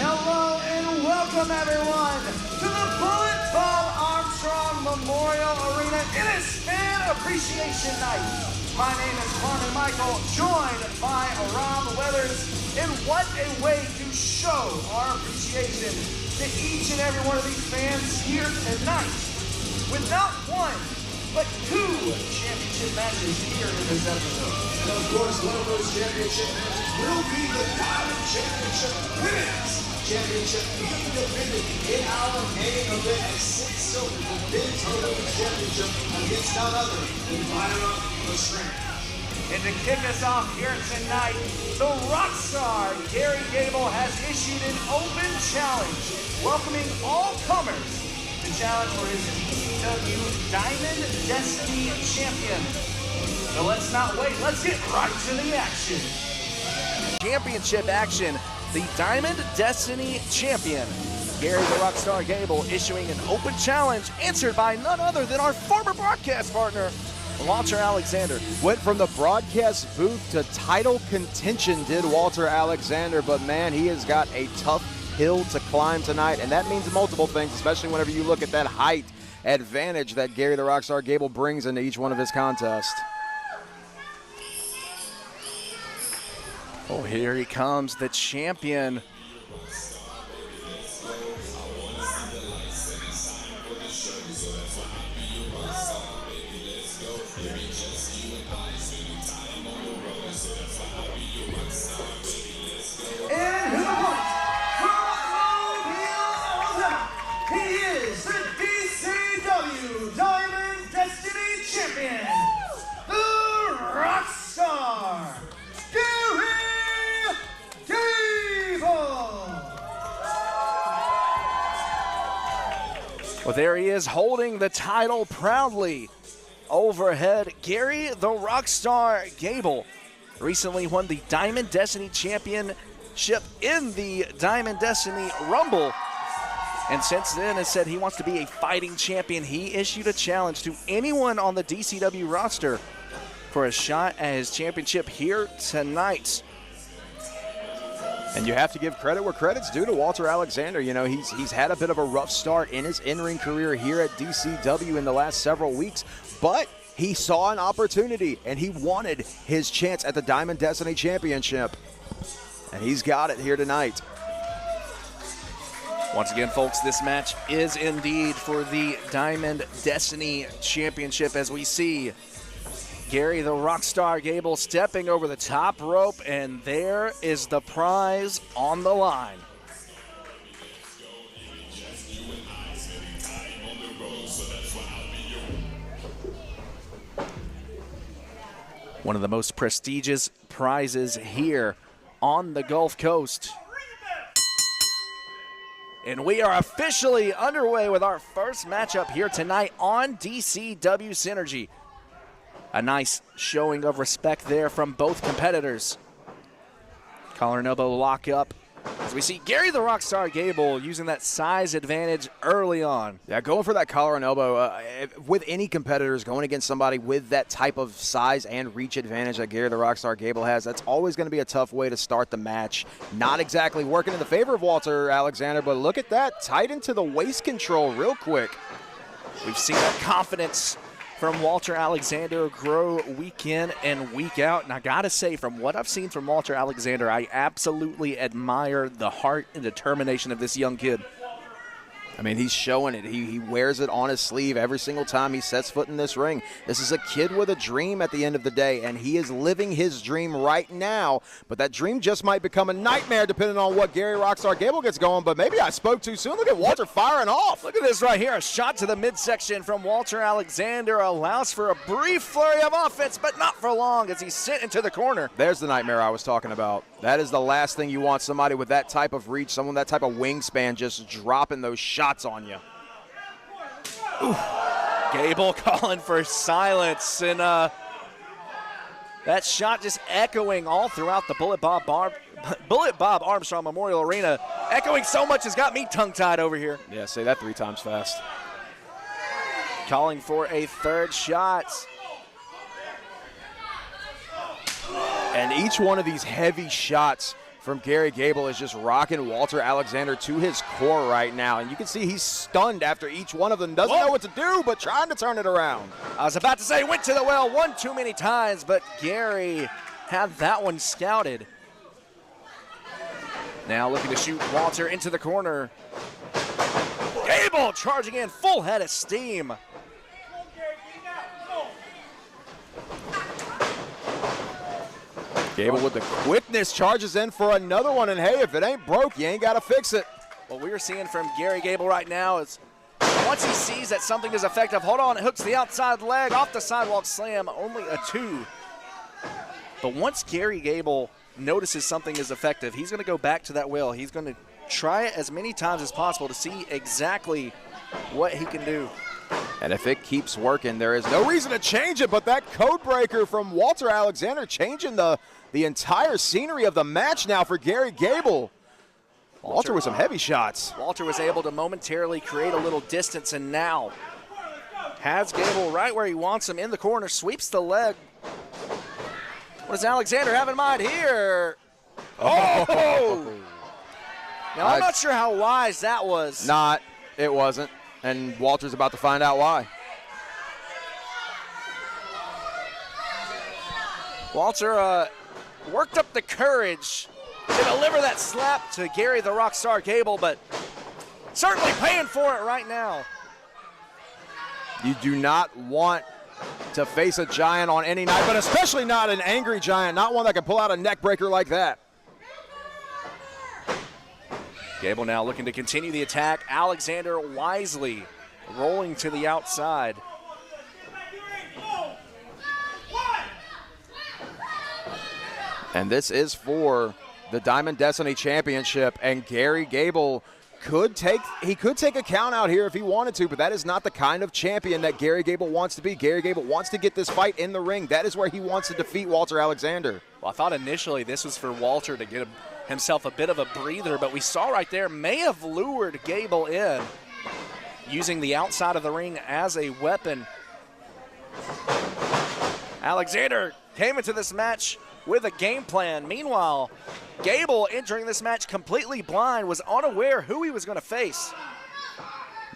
Hello and welcome everyone to the Bullet Bob Armstrong Memorial Arena. It is Fan Appreciation Night. My name is Carmen Michael, joined by Rob Weathers, and what a way to show our appreciation to each and every one of these fans here tonight. With not one, but two championship matches here in this episode. And of course, one of those championship matches will be the Diamond Championship Women's Championship being defended in our main event at 6 silver for men's heavyweight championship against none other than Myra Restraint. And to kick us off here tonight, the Rockstar Gable has issued an open challenge, welcoming all comers to challenge for his DCW Diamond Destiny Champion. So let's not wait, let's get right to the action. Championship action, the Diamond Destiny Champion, Gary the Rockstar Gable, issuing an open challenge answered by none other than our former broadcast partner, Walter Alexander. Went from the broadcast booth to title contention, did Walter Alexander, but man, he has got a tough hill to climb tonight, and that means multiple things, especially whenever you look at that height advantage that Gary the Rockstar Gable brings into each one of his contests. Oh, here he comes, the champion. And who won? He is the DCW Diamond Destiny Champion, the Rockstar Gary Gable. Well, there he is, holding the title proudly overhead. Gary the Rockstar Gable recently won the Diamond Destiny Championship in the Diamond Destiny Rumble. And since then has said he wants to be a fighting champion. He issued a challenge to anyone on the DCW roster for a shot at his championship here tonight. And you have to give credit where credit's due to Walter Alexander. You know, he's had a bit of a rough start in his in-ring career here at DCW in the last several weeks, but he saw an opportunity and he wanted his chance at the Diamond Destiny Championship. And he's got it here tonight. Once again, folks, this match is indeed for the Diamond Destiny Championship, as we see Gary the Rockstar Gable stepping over the top rope, and there is the prize on the line. One of the most prestigious prizes here on the Gulf Coast. And we are officially underway with our first matchup here tonight on DCW Synergy. A nice showing of respect there from both competitors. Collar and elbow lock up as we see Gary the Rockstar Gable using that size advantage early on. Yeah, going for that collar and elbow with any competitors, going against somebody with that type of size and reach advantage that Gary the Rockstar Gable has, that's always going to be a tough way to start the match. Not exactly working in the favor of Walter Alexander, but look at that, tight into the waist control real quick. We've seen that confidence from Walter Alexander grow week in and week out. And I gotta say, from what I've seen from Walter Alexander, I absolutely admire the heart and determination of this young kid. I mean, he's showing it. He wears it on his sleeve every single time he sets foot in this ring. This is a kid with a dream at the end of the day, and he is living his dream right now. But that dream just might become a nightmare depending on what Gary Rockstar Gable gets going. But maybe I spoke too soon. Look at Walter firing off. Look at this right here. A shot to the midsection from Walter Alexander allows for a brief flurry of offense, but not for long as he's sent into the corner. There's the nightmare I was talking about. That is the last thing you want, somebody with that type of reach, someone with that type of wingspan just dropping those shots on you. Ooh. Gable calling for silence, and that shot just echoing all throughout the Bullet Bob Armstrong Memorial Arena. Echoing so much has got me tongue-tied over here. Yeah, say that 3 times fast. Calling for a third shot. And each one of these heavy shots from Gary Gable is just rocking Walter Alexander to his core right now. And you can see he's stunned after each one of them. Doesn't know what to do, but trying to turn it around. I was about to say went to the well one too many times, but Gary had that one scouted. Now looking to shoot Walter into the corner. Gable charging in full head of steam. Gable with the quickness charges in for another one, and hey, if it ain't broke, you ain't got to fix it. What we're seeing from Gary Gable right now is once he sees that something is effective, hold on, hooks the outside leg, off the sidewalk slam, only a 2. But once Gary Gable notices something is effective, he's going to go back to that well. He's going to try it as many times as possible to see exactly what he can do. And if it keeps working, there is no reason to change it, but that code breaker from Walter Alexander changing the entire scenery of the match now for Gary Gable. Walter with some heavy shots. Walter was able to momentarily create a little distance, and now has Gable right where he wants him in the corner, sweeps the leg. What does Alexander have in mind here? Oh! Now, I'm not sure how wise that was. It wasn't, and Walter's about to find out why. Walter worked up the courage to deliver that slap to Gary the Rockstar Gable, but certainly paying for it right now. You do not want to face a giant on any night, but especially not an angry giant, not one that can pull out a neck breaker like that. Gable now looking to continue the attack. Alexander wisely rolling to the outside. And this is for the Diamond Destiny Championship, and Gary Gable could take a count out here if he wanted to, but that is not the kind of champion that Gary Gable wants to be. Gary Gable wants to get this fight in the ring. That is where he wants to defeat Walter Alexander. Well, I thought initially this was for Walter to get himself a bit of a breather, but we saw right there may have lured Gable in, using the outside of the ring as a weapon. Alexander came into this match with a game plan. Meanwhile, Gable entering this match completely blind, was unaware who he was going to face.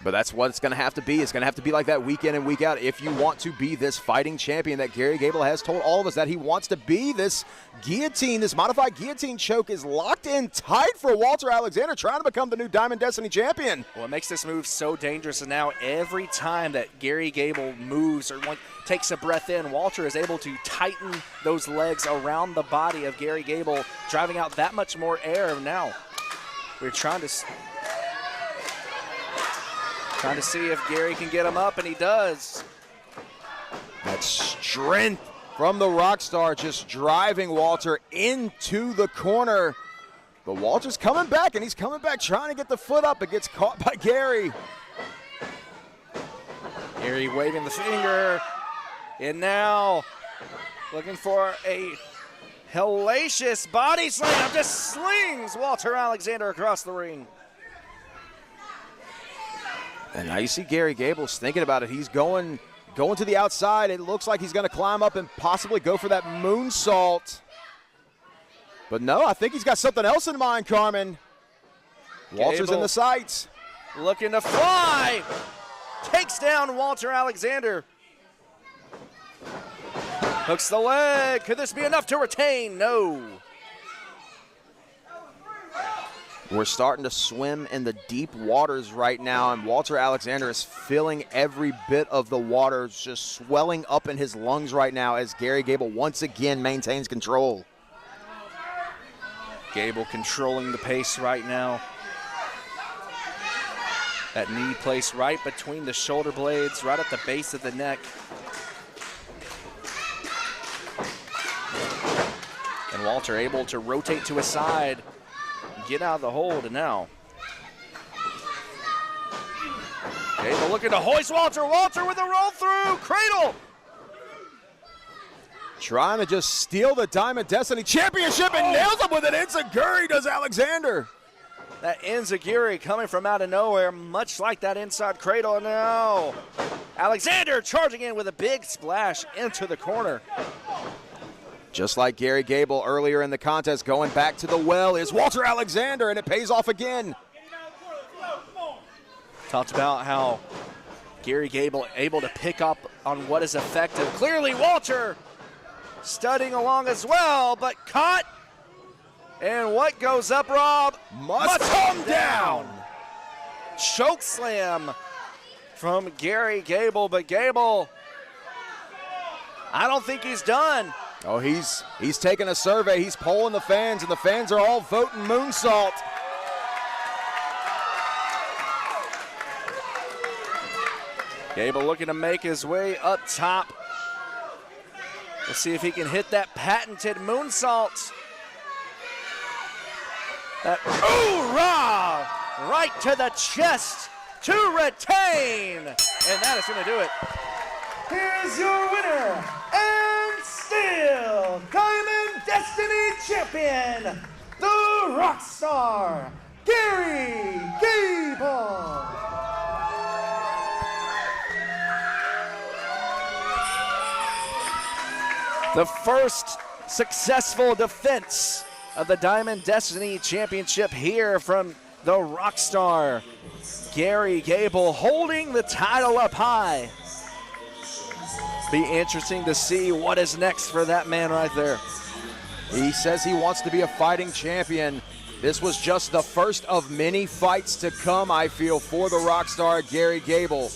But that's what it's going to have to be. It's going to have to be like that week in and week out if you want to be this fighting champion that Gary Gable has told all of us that he wants to be. This guillotine, this modified guillotine choke is locked in tight for Walter Alexander, trying to become the new Diamond Destiny champion. What makes this move so dangerous is now every time that Gary Gable moves or takes a breath in, Walter is able to tighten those legs around the body of Gary Gable, driving out that much more air. Now we're trying to see if Gary can get him up, and he does. That strength from the Rockstar just driving Walter into the corner. But Walter's coming back, and he's coming back trying to get the foot up. It gets caught by Gary. Gary waving the finger, and now looking for a hellacious body slam. Just slings Walter Alexander across the ring. And now you see Gary Gable's thinking about it. He's going to the outside. It looks like he's going to climb up and possibly go for that moonsault. But no, I think he's got something else in mind, Carmen. Walter's in the sights. Looking to fly. Takes down Walter Alexander. Hooks the leg. Could this be enough to retain? No. We're starting to swim in the deep waters right now, and Walter Alexander is feeling every bit of the water just swelling up in his lungs right now as Gary Gable once again maintains control. Gable controlling the pace right now. That knee placed right between the shoulder blades, right at the base of the neck. And Walter able to rotate to his side, get out of the hold, and now Gable looking to hoist Walter. Walter with a roll through, cradle. Trying to just steal the Diamond Destiny Championship and nails him with an enziguri, does Alexander. That enziguri coming from out of nowhere, much like that inside cradle. Now Alexander charging in with a big splash into the corner. Just like Gary Gable earlier in the contest, going back to the well is Walter Alexander, and it pays off again. Talked about how Gary Gable able to pick up on what is effective. Clearly Walter studying along as well, but caught. And what goes up, Rob? Must come down. Choke slam from Gary Gable, but Gable, I don't think he's done. Oh, he's taking a survey. He's polling the fans, and the fans are all voting moonsault. Gable looking to make his way up top. Let's see if he can hit that patented moonsault. That hoorah! Right to the chest to retain. And that is going to do it. Here's your winner and still Diamond Destiny champion, the Rockstar, Gary Gable. The first successful defense of the Diamond Destiny Championship here from the Rockstar, Gary Gable, holding the title up high. Be interesting to see what is next for that man right there. He says he wants to be a fighting champion. This was just the first of many fights to come, I feel, for the Rockstar, Gary Gable.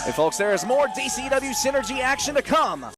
Hey folks, there is more DCW Synergy action to come.